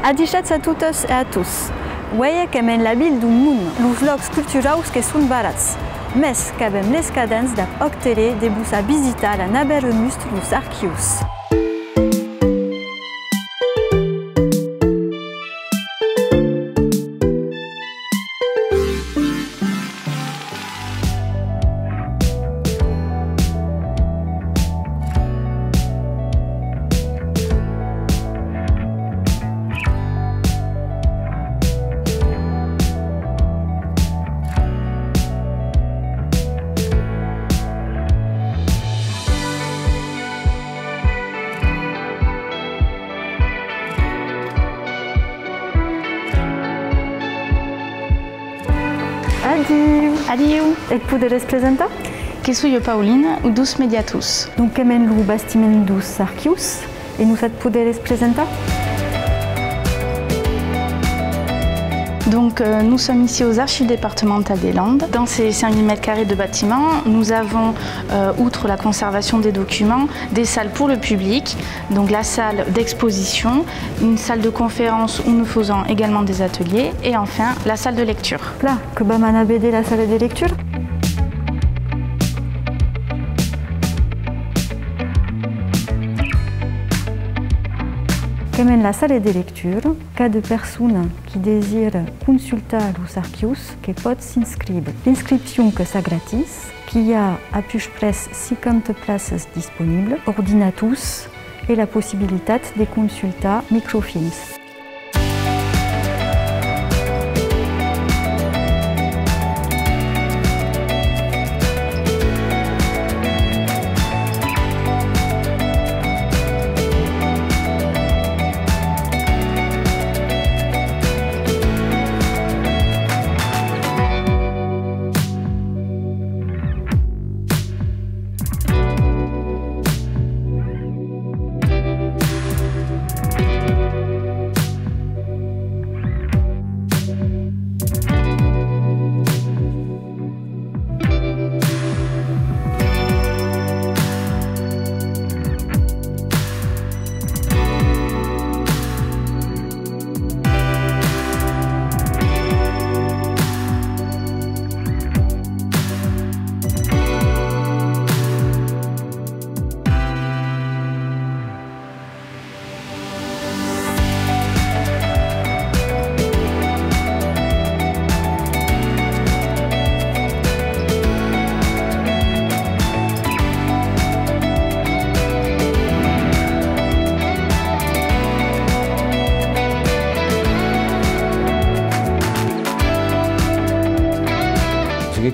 Adicats a totes e a tous. Weia que men la bil d'un mun, los locs culturaus que són barats. Mes que avem les cadens d'octere de bus a visitar a naberemust los archius. Adieu. Et poderes presenta? Que sou eu Pauline, o dos mediatus. Donc kemen lo bastiment dos archius et nous et poderes presenta? Donc nous sommes ici aux Archives départementales des Landes. Dans ces 5000 m² de bâtiments, nous avons, outre la conservation des documents, des salles pour le public, donc la salle d'exposition, une salle de conférence où nous faisons également des ateliers et enfin la salle de lecture. Là, que baman abede la salle de lecture? Kemen la salle de lecture, cada personne qui désire consulter los archius que pot s'inscrire. L'inscription que c'est gratis, qu'il y a à peu près 50 places disponibles, ordinatus et la possibilité de consulter microfilms.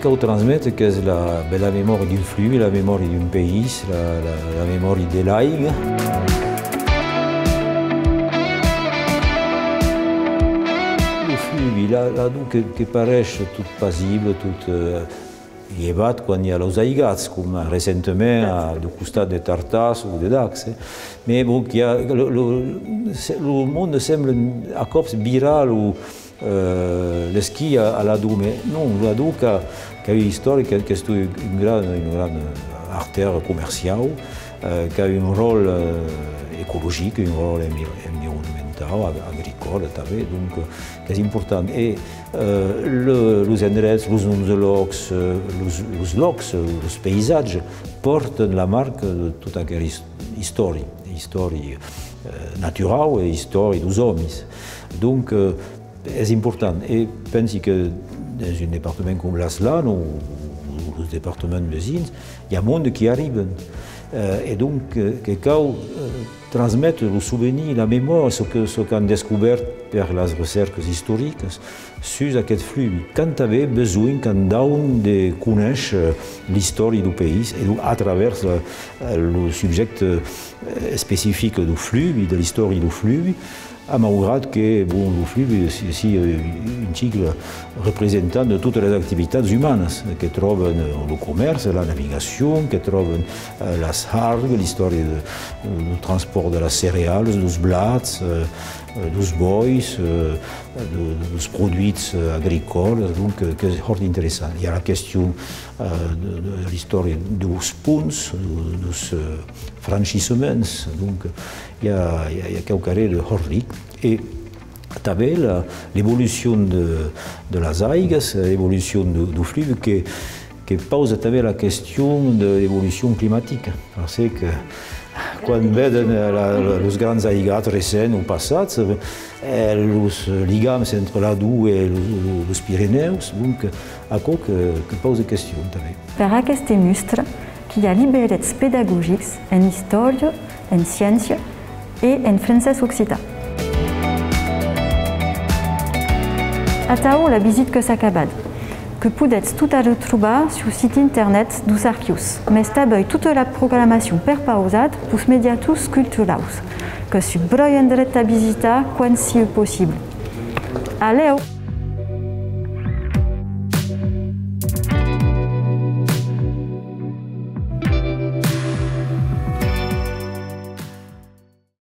Ce qu'on transmet, c'est la mémoire d'un flux, la mémoire d'un pays, la mémoire des langues. Le flux, là, qui paraît tout paisible, tout ébat quand il y a les aigats, comme récemment du costat de Tartas ou de Dax. Mais bon, le monde semble à cause viral ou le ski à la Doue, mais non, la Doue qui a une histoire, qui est une grande artère commerciale, qui a un rôle écologique, un rôle environnemental, agricole, donc qui est important. Et les endroits, les locs, les paysages portent la marque de toute une histoire naturelle et histoire des hommes. Donc, c'est important. Et je pense que dans un département comme l'Aslan ou les départements voisins, il y a un monde qui arrive. Et donc, quelqu'un transmet le souvenir, la mémoire, ce qu'on a découvert par les recherches historiques sur ce flux. Quand tu avais besoin, quand on de connaître l'histoire du pays, et donc à travers le sujet spécifique du flux, de l'histoire du flux, malgré que bon, le flux est ici un cycle représentant de toutes les activités humaines, qui trouvent le commerce, la navigation, qui trouvent las hargues, l'histoire du transport de la céréales, des blats, des bois, des produits agricoles, donc c'est fort intéressant. Il y a la question de l'histoire des ponts, des franchissements, donc il y a quelque chose de fort riche. Et també l'évolution de les aigues, l'évolution du flux, que pose també la question de l'évolution climatique. Parce que quan veden els grans aigats recents o passats, els lligams entre la Doue i els Pirineus, donc aquò que pose question també. Per aquest mostra que hi ha liberats pedagògics en història, en ciència i en francès occità. Atau la visita que s'ha acabat, que podets tot a retrobar sur el site internet dels arquius, més també tota la programació perpausada pels mediatus culturals, que s'hi broien dret a visitar quan sigui possible. Adeu!